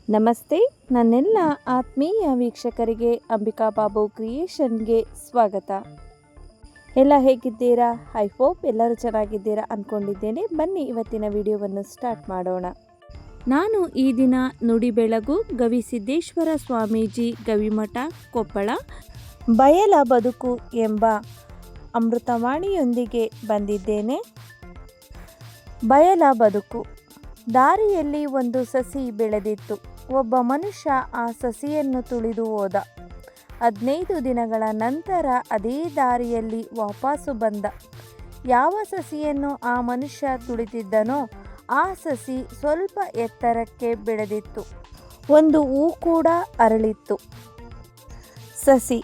ನಮಸ್ತೆ, ನನ್ನೆಲ್ಲ ಆತ್ಮೀಯ ವೀಕ್ಷಕರಿಗೆ ಅಂಬಿಕಾ ಬಾಬು ಕ್ರಿಯೇಷನ್ಗೆ ಸ್ವಾಗತ. ಎಲ್ಲ ಹೇಗಿದ್ದೀರಾ? ಐ ಹೋಪ್ ಎಲ್ಲರೂ ಚೆನ್ನಾಗಿದ್ದೀರಾ ಅಂದ್ಕೊಂಡಿದ್ದೇನೆ. ಬನ್ನಿ ಇವತ್ತಿನ ವಿಡಿಯೋವನ್ನು ಸ್ಟಾರ್ಟ್ ಮಾಡೋಣ. ನಾನು ಈ ದಿನ ನುಡಿ ಬೆಳಗು ಗವಿಸಿದ್ದೇಶ್ವರ ಸ್ವಾಮೀಜಿ ಗವಿಮಠ ಕೊಪ್ಪಳ ಬಯಲ ಬದುಕು ಎಂಬ ಅಮೃತವಾಣಿಯೊಂದಿಗೆ ಬಂದಿದ್ದೇನೆ. ಬಯಲ ಬದುಕು. ದಾರಿಯಲ್ಲಿ ಒಂದು ಸಸಿ ಬೆಳೆದಿತ್ತು. ಒಬ್ಬ ಮನುಷ್ಯ ಆ ಸಸಿಯನ್ನು ತುಳಿದು ಹೋದ. 15 ದಿನಗಳ ನಂತರ ಅದೇ ದಾರಿಯಲ್ಲಿ ವಾಪಸ್ಸು ಬಂದ. ಯಾವ ಸಸಿಯನ್ನು ಆ ಮನುಷ್ಯ ತುಳಿದಿದ್ದನೋ ಆ ಸಸಿ ಸ್ವಲ್ಪ ಎತ್ತರಕ್ಕೆ ಬೆಳೆದಿತ್ತು. ಒಂದು ಹೂ ಕೂಡ ಅರಳಿತ್ತು. ಸಸಿ: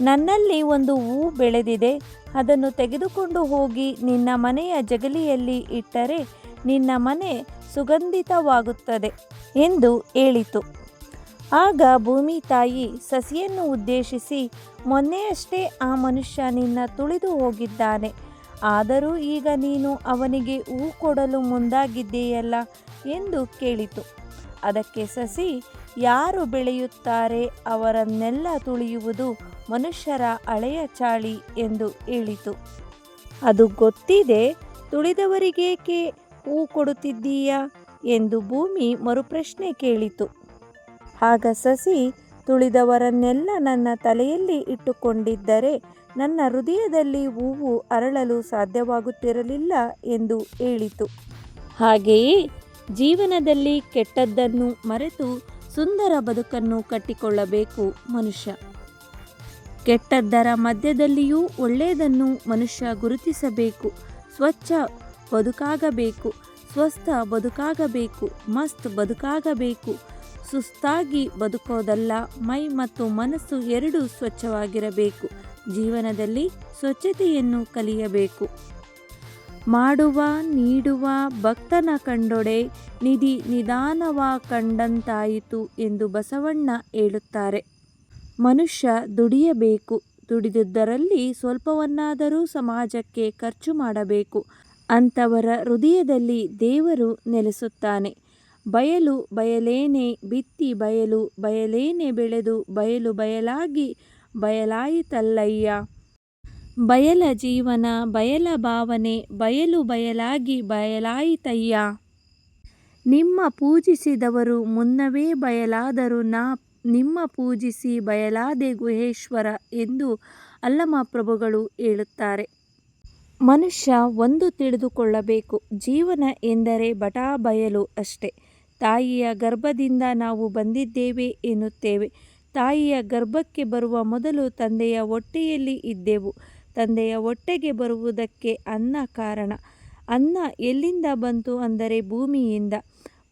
ನನ್ನಲ್ಲಿ ಒಂದು ಹೂ ಬೆಳೆದಿದೆ, ಅದನ್ನು ತೆಗೆದುಕೊಂಡು ಹೋಗಿ ನಿನ್ನ ಮನೆಯ ಜಗಲಿಯಲ್ಲಿ ಇಟ್ಟರೆ ನಿನ್ನ ಮನೆ ಸುಗಂಧಿತವಾಗುತ್ತದೆ ಎಂದು ಹೇಳಿತು. ಆಗ ಭೂಮಿ ತಾಯಿ ಸಸಿಯನ್ನು ಉದ್ದೇಶಿಸಿ, ಮೊನ್ನೆಯಷ್ಟೇ ಆ ಮನುಷ್ಯ ನಿನ್ನ ತುಳಿದು ಹೋಗಿದ್ದಾನೆ, ಆದರೂ ಈಗ ನೀನು ಅವನಿಗೆ ಹೂ ಕೊಡಲು ಮುಂದಾಗಿದ್ದೀಯಲ್ಲ ಎಂದು ಕೇಳಿತು. ಅದಕ್ಕೆ ಸಸಿ, ಯಾರು ಬೆಳೆಯುತ್ತಾರೆ ಅವರನ್ನೆಲ್ಲ ತುಳಿಯುವುದು ಮನುಷ್ಯರ ಹಳೆಯ ಚಾಳಿ ಎಂದು ಹೇಳಿತು. ಅದು ಗೊತ್ತಿದೆ, ತುಳಿದವರಿಗೇಕೆ ಹೂ ಕೊಡುತ್ತಿದ್ದೀಯಾ ಎಂದು ಭೂಮಿ ಮರುಪ್ರಶ್ನೆ ಕೇಳಿತು. ಆಗ ಸಸಿ, ತುಳಿದವರನ್ನೆಲ್ಲ ನನ್ನ ತಲೆಯಲ್ಲಿ ಇಟ್ಟುಕೊಂಡಿದ್ದರೆ ನನ್ನ ಹೃದಯದಲ್ಲಿ ಹೂವು ಅರಳಲು ಸಾಧ್ಯವಾಗುತ್ತಿರಲಿಲ್ಲ ಎಂದು ಹೇಳಿತು. ಹಾಗೆಯೇ ಜೀವನದಲ್ಲಿ ಕೆಟ್ಟದ್ದನ್ನು ಮರೆತು ಸುಂದರ ಬದುಕನ್ನು ಕಟ್ಟಿಕೊಳ್ಳಬೇಕು ಮನುಷ್ಯ. ಕೆಟ್ಟದ್ದರ ಮಧ್ಯದಲ್ಲಿಯೂ ಒಳ್ಳೆಯದನ್ನು ಮನುಷ್ಯ ಗುರುತಿಸಬೇಕು. ಸ್ವಚ್ಛ ಬದುಕಾಗಬೇಕು, ಸ್ವಸ್ಥ ಬದುಕಾಗಬೇಕು, ಮಸ್ತ್ ಬದುಕಾಗಬೇಕು. ಸುಸ್ತಾಗಿ ಬದುಕೋದಲ್ಲ, ಮೈ ಮತ್ತು ಮನಸ್ಸು ಎರಡೂ ಸ್ವಚ್ಛವಾಗಿರಬೇಕು. ಜೀವನದಲ್ಲಿ ಸ್ವಚ್ಛತೆಯನ್ನು ಕಲಿಯಬೇಕು. ಮಾಡುವ ನೀಡುವ ಭಕ್ತನ ಕಂಡೊಡೆ ನಿಧಿ ನಿಧಾನವ ಕಂಡಂತಾಯಿತು ಎಂದು ಬಸವಣ್ಣ ಹೇಳುತ್ತಾರೆ. ಮನುಷ್ಯ ದುಡಿಯಬೇಕು, ದುಡಿದುದರಲ್ಲಿ ಸ್ವಲ್ಪವನ್ನಾದರೂ ಸಮಾಜಕ್ಕೆ ಖರ್ಚು ಮಾಡಬೇಕು. ಅಂಥವರ ಹೃದಯದಲ್ಲಿ ದೇವರು ನೆಲೆಸುತ್ತಾನೆ. ಬಯಲು ಬಯಲೇನೆ ಬಿತ್ತಿ ಬಯಲು ಬಯಲೇನೆ ಬೆಳೆದು ಬಯಲು ಬಯಲಾಗಿ ಬಯಲಾಯಿತಲ್ಲಯ್ಯ. ಬಯಲ ಜೀವನ ಬಯಲ ಭಾವನೆ ಬಯಲು ಬಯಲಾಗಿ ಬಯಲಾಯಿತಯ್ಯ. ನಿಮ್ಮ ಪೂಜಿಸಿದವರು ಮುನ್ನವೇ ಬಯಲಾದರು, ನಾ ನಿಮ್ಮ ಪೂಜಿಸಿ ಬಯಲಾದೆ ಗುಹೇಶ್ವರ ಎಂದು ಅಲ್ಲಮಪ್ರಭುಗಳು ಹೇಳುತ್ತಾರೆ. ಮನುಷ್ಯ ಒಂದು ತಿಳಿದುಕೊಳ್ಳಬೇಕು, ಜೀವನ ಎಂದರೆ ಬಟಾ ಬಯಲು ಅಷ್ಟೇ. ತಾಯಿಯ ಗರ್ಭದಿಂದ ನಾವು ಬಂದಿದ್ದೇವೆ ಎನ್ನುತ್ತೇವೆ. ತಾಯಿಯ ಗರ್ಭಕ್ಕೆ ಬರುವ ಮೊದಲು ತಂದೆಯ ಹೊಟ್ಟೆಯಲ್ಲಿ ಇದ್ದೆವು. ತಂದೆಯ ಹೊಟ್ಟೆಗೆ ಬರುವುದಕ್ಕೆ ಅನ್ನ ಕಾರಣ. ಅನ್ನ ಎಲ್ಲಿಂದ ಬಂತು ಅಂದರೆ ಭೂಮಿಯಿಂದ.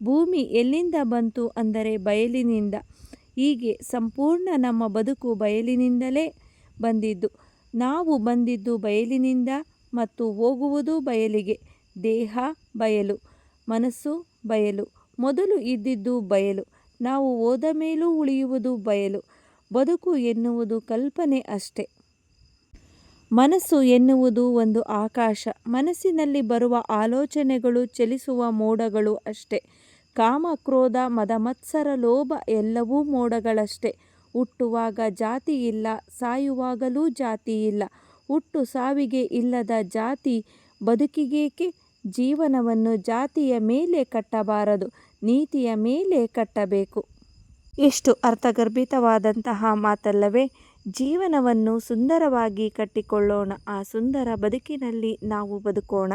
ಭೂಮಿ ಎಲ್ಲಿಂದ ಬಂತು ಅಂದರೆ ಬಯಲಿನಿಂದ. ಹೀಗೆ ಸಂಪೂರ್ಣ ನಮ್ಮ ಬದುಕು ಬಯಲಿನಿಂದಲೇ ಬಂದಿದ್ದು. ನಾವು ಬಂದಿದ್ದು ಬಯಲಿನಿಂದ ಮತ್ತು ಹೋಗುವುದು ಬಯಲಿಗೆ. ದೇಹ ಬಯಲು, ಮನಸ್ಸು ಬಯಲು. ಮೊದಲು ಇದ್ದಿದ್ದು ಬಯಲು, ನಾವು ಹೋದ ಮೇಲೂ ಉಳಿಯುವುದು ಬಯಲು. ಬದುಕು ಎನ್ನುವುದು ಕಲ್ಪನೆ ಅಷ್ಟೇ. ಮನಸ್ಸು ಎನ್ನುವುದು ಒಂದು ಆಕಾಶ. ಮನಸ್ಸಿನಲ್ಲಿ ಬರುವ ಆಲೋಚನೆಗಳು ಚಲಿಸುವ ಮೋಡಗಳು ಅಷ್ಟೇ. ಕಾಮ, ಕ್ರೋಧ, ಮದ, ಮತ್ಸರ, ಲೋಭ ಎಲ್ಲವೂ ಮೋಡಗಳಷ್ಟೇ. ಹುಟ್ಟುವಾಗ ಜಾತಿ ಇಲ್ಲ, ಸಾಯುವಾಗಲೂ ಜಾತಿ ಇಲ್ಲ. ಹುಟ್ಟು ಸಾವಿಗೆ ಇಲ್ಲದ ಜಾತಿ ಬದುಕಿಗೇಕೆ? ಜೀವನವನ್ನು ಜಾತಿಯ ಮೇಲೆ ಕಟ್ಟಬಾರದು, ನೀತಿಯ ಮೇಲೆ ಕಟ್ಟಬೇಕು. ಎಷ್ಟು ಅರ್ಥಗರ್ಭಿತವಾದಂತಹ ಮಾತಲ್ಲವೇ? ಜೀವನವನ್ನು ಸುಂದರವಾಗಿ ಕಟ್ಟಿಕೊಳ್ಳೋಣ, ಆ ಸುಂದರ ಬದುಕಿನಲ್ಲಿ ನಾವು ಬದುಕೋಣ.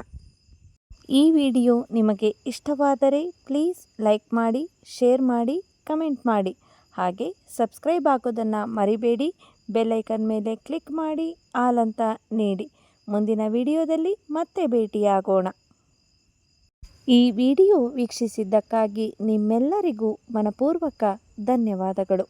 ಈ ವಿಡಿಯೋ ನಿಮಗೆ ಇಷ್ಟವಾದರೆ ಪ್ಲೀಸ್ ಲೈಕ್ ಮಾಡಿ, ಶೇರ್ ಮಾಡಿ, ಕಮೆಂಟ್ ಮಾಡಿ. ಹಾಗೆ ಸಬ್ಸ್ಕ್ರೈಬ್ ಆಗೋದನ್ನು ಮರಿಬೇಡಿ. ಬೆಲ್ ಐಕನ್ ಮೇಲೆ ಕ್ಲಿಕ್ ಮಾಡಿ ಆಲ್ ಅಂತ ನೀಡಿ. ಮುಂದಿನ ವಿಡಿಯೋದಲ್ಲಿ ಮತ್ತೆ ಭೇಟಿಯಾಗೋಣ. ಈ ವಿಡಿಯೋ ವೀಕ್ಷಿಸಿದ್ದಕ್ಕಾಗಿ ನಿಮ್ಮೆಲ್ಲರಿಗೂ ಮನಪೂರ್ವಕ ಧನ್ಯವಾದಗಳು.